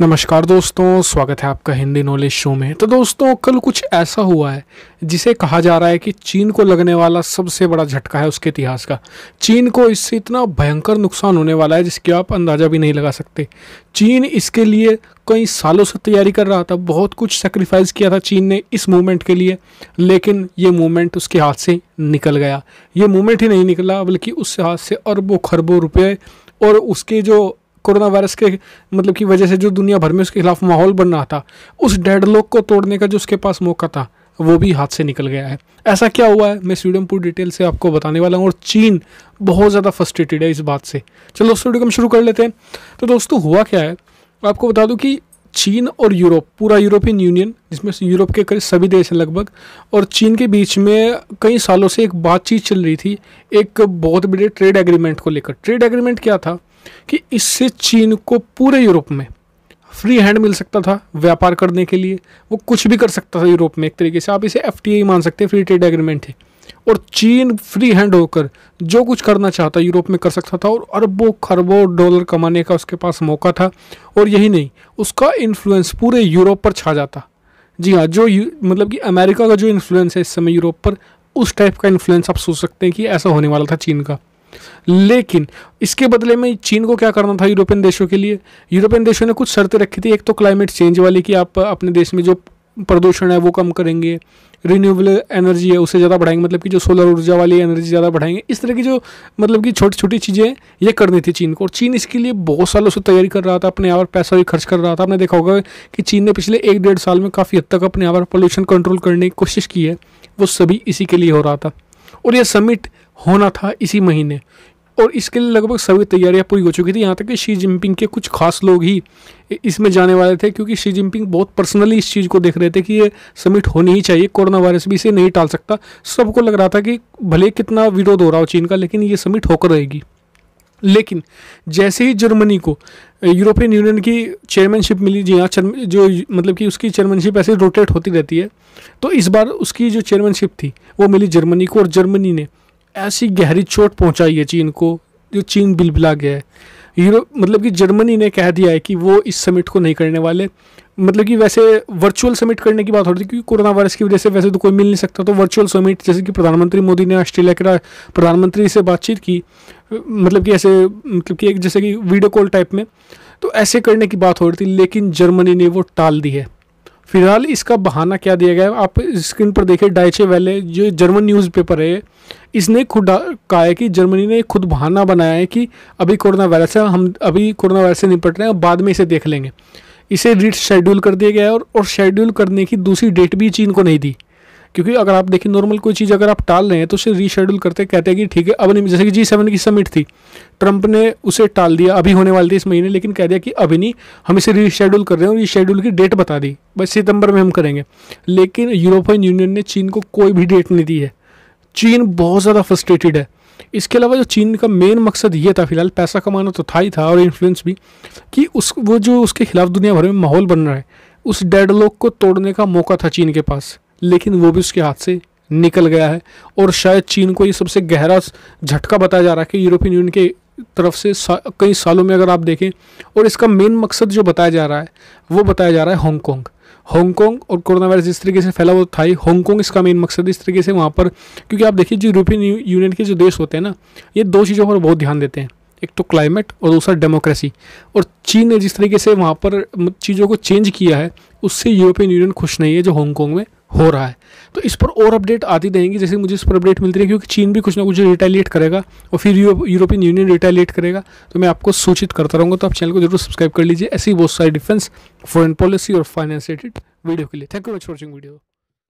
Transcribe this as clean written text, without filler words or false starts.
नमस्कार दोस्तों, स्वागत है आपका हिंदी नॉलेज शो में। तो दोस्तों, कल कुछ ऐसा हुआ है जिसे कहा जा रहा है कि चीन को लगने वाला सबसे बड़ा झटका है उसके इतिहास का। चीन को इससे इतना भयंकर नुकसान होने वाला है जिसकी आप अंदाज़ा भी नहीं लगा सकते। चीन इसके लिए कई सालों से तैयारी कर रहा था, बहुत कुछ सेक्रीफाइस किया था चीन ने इस मूवमेंट के लिए, लेकिन ये मूवमेंट उसके हाथ से निकल गया। ये मूवमेंट ही नहीं निकला बल्कि उसके हाथ से अरबों खरबों रुपये और उसके जो कोरोना वायरस के की वजह से जो दुनिया भर में उसके खिलाफ माहौल बन रहा था, उस डेडलॉक को तोड़ने का जो उसके पास मौका था वो भी हाथ से निकल गया है। ऐसा क्या हुआ है मैं इस वीडियो में पूरी डिटेल से आपको बताने वाला हूँ और चीन बहुत ज़्यादा फ्रस्ट्रेटेड है इस बात से। चलो दोस्तों, वीडियो को हम शुरू कर लेते हैं। तो दोस्तों, हुआ क्या है आपको बता दूं कि चीन और यूरोप, पूरा यूरोपियन यूनियन जिसमें यूरोप के करीब सभी देश हैं लगभग, और चीन के बीच में कई सालों से एक बातचीत चल रही थी एक बहुत बड़े ट्रेड एग्रीमेंट को लेकर। ट्रेड एग्रीमेंट क्या था कि इससे चीन को पूरे यूरोप में फ्री हैंड मिल सकता था व्यापार करने के लिए। वो कुछ भी कर सकता था यूरोप में, एक तरीके से आप इसे FTA मान सकते हैं, फ्री ट्रेड एग्रीमेंट है। और चीन फ्री हैंड होकर जो कुछ करना चाहता यूरोप में कर सकता था और अरबों खरबों डॉलर कमाने का उसके पास मौका था। और यही नहीं, उसका इन्फ्लुएंस पूरे यूरोप पर छा जाता। जी हाँ, जो कि अमेरिका का जो इन्फ्लुएंस है इस समय यूरोप पर, उस टाइप का इन्फ्लुएंस आप सोच सकते हैं कि ऐसा होने वाला था चीन का। लेकिन इसके बदले में चीन को क्या करना था यूरोपियन देशों के लिए? यूरोपियन देशों ने कुछ शर्तें रखी थी। एक तो क्लाइमेट चेंज वाली कि आप अपने देश में जो प्रदूषण है वो कम करेंगे, रिन्यूएबल एनर्जी है उसे ज़्यादा बढ़ाएंगे, मतलब कि जो सोलर ऊर्जा वाली एनर्जी ज़्यादा बढ़ाएंगे। इस तरह की जो छोटी छोटी चीज़ें ये करनी थी चीन को। और चीन इसके लिए बहुत सालों से तैयारी कर रहा था, अपने यहाँ पर पैसा भी खर्च कर रहा था। आपने देखा होगा कि चीन ने पिछले 1-1.5 साल में काफ़ी हद तक अपने यहाँ पर पोल्यूशन कंट्रोल करने की कोशिश की है। वो सभी इसी के लिए हो रहा था और यह समिट होना था इसी महीने, और इसके लिए लगभग सभी तैयारियां पूरी हो चुकी थी। यहाँ तक कि शी जिनपिंग के कुछ खास लोग ही इसमें जाने वाले थे, क्योंकि शी जिनपिंग बहुत पर्सनली इस चीज़ को देख रहे थे कि ये समिट होनी ही चाहिए। कोरोना वायरस भी इसे नहीं टाल सकता। सबको लग रहा था कि भले कितना विरोध हो रहा हो चीन का, लेकिन ये समिट होकर रहेगी। लेकिन जैसे ही जर्मनी को यूरोपियन यूनियन की चेयरमैनशिप मिली, जी हाँ, जो कि उसकी चेयरमैनशिप ऐसे रोटेट होती रहती है, तो इस बार उसकी जो चेयरमैनशिप थी वो मिली जर्मनी को। और जर्मनी ने ऐसी गहरी चोट पहुंचाई है चीन को, जो चीन बिलबिला गया है। कि जर्मनी ने कह दिया है कि वो इस समिट को नहीं करने वाले। कि वैसे वर्चुअल समिट करने की बात हो रही थी, क्योंकि कोरोना वायरस की वजह से वैसे तो कोई मिल नहीं सकता, तो वर्चुअल समिट, जैसे कि प्रधानमंत्री मोदी ने ऑस्ट्रेलिया के प्रधानमंत्री से बातचीत की, कि एक जैसे कि वीडियो कॉल टाइप में, तो ऐसे करने की बात हो रही थी, लेकिन जर्मनी ने वो टाल दी है। फिलहाल इसका बहाना क्या दिया गया है आप स्क्रीन पर देखिए। डाइचे वेले जो जर्मन न्यूज़पेपर है, इसने खुद कहा है कि जर्मनी ने खुद बहाना बनाया है कि अभी कोरोना वायरस है, हम अभी कोरोना वायरस से निपट रहे हैं, बाद में इसे देख लेंगे। इसे रीशेड्यूल कर दिया गया है और शेड्यूल करने की दूसरी डेट भी चीन को नहीं दी, क्योंकि अगर आप देखें नॉर्मल कोई चीज़ अगर आप टाल रहे हैं तो उसे रीशेड्यूल करते कहते हैं कि ठीक है अब नहीं। जैसे कि G7 की समिट थी, ट्रंप ने उसे टाल दिया, अभी होने वाली थी इस महीने, लेकिन कह दिया कि अभी नहीं, हम इसे रीशेड्यूल कर रहे हैं और रीशेड्यूल की डेट बता दी, बस सितंबर में हम करेंगे। लेकिन यूरोपियन यूनियन ने चीन को कोई भी डेट नहीं दी है। चीन बहुत ज़्यादा फ्रस्ट्रेटेड है। इसके अलावा जो चीन का मेन मकसद ये था, फिलहाल पैसा कमाना तो था ही था और इन्फ्लुएंस भी, कि वो जो उसके खिलाफ दुनिया भर में माहौल बन रहा है, उस डेडलॉक को तोड़ने का मौका था चीन के पास, लेकिन वो भी उसके हाथ से निकल गया है। और शायद चीन को ये सबसे गहरा झटका बताया जा रहा है कि यूरोपियन यूनियन के तरफ से कई सालों में अगर आप देखें। और इसका मेन मकसद जो बताया जा रहा है वो बताया जा रहा है हांगकांग। और कोरोना वायरस जिस तरीके से फैला वो था ही, हांगकांग इसका मेन मकसद इस तरीके से वहाँ पर, क्योंकि आप देखिए जो यूरोपियन यूनियन के जो देश होते हैं ना, ये 2 चीज़ों पर बहुत ध्यान देते हैं, एक तो क्लाइमेट और दूसरा डेमोक्रेसी। और चीन ने जिस तरीके से वहाँ पर चीज़ों को चेंज किया है, उससे यूरोपियन यूनियन खुश नहीं है जो हांगकांग में हो रहा है। तो इस पर और अपडेट आती रहेंगी, जैसे मुझे इस पर अपडेट मिलती है, क्योंकि चीन भी कुछ ना कुछ रिटेलिएट करेगा और फिर यूरोपियन यूनियन रिटेलिएट करेगा, तो मैं आपको सूचित करता रहूँगा। तो आप चैनल को जरूर सब्सक्राइब कर लीजिए ऐसी बहुत सारी डिफेंस, फॉरेन पॉलिसी और फाइनेंस रिलेटेड वीडियो के लिए। Thank you much for watching video.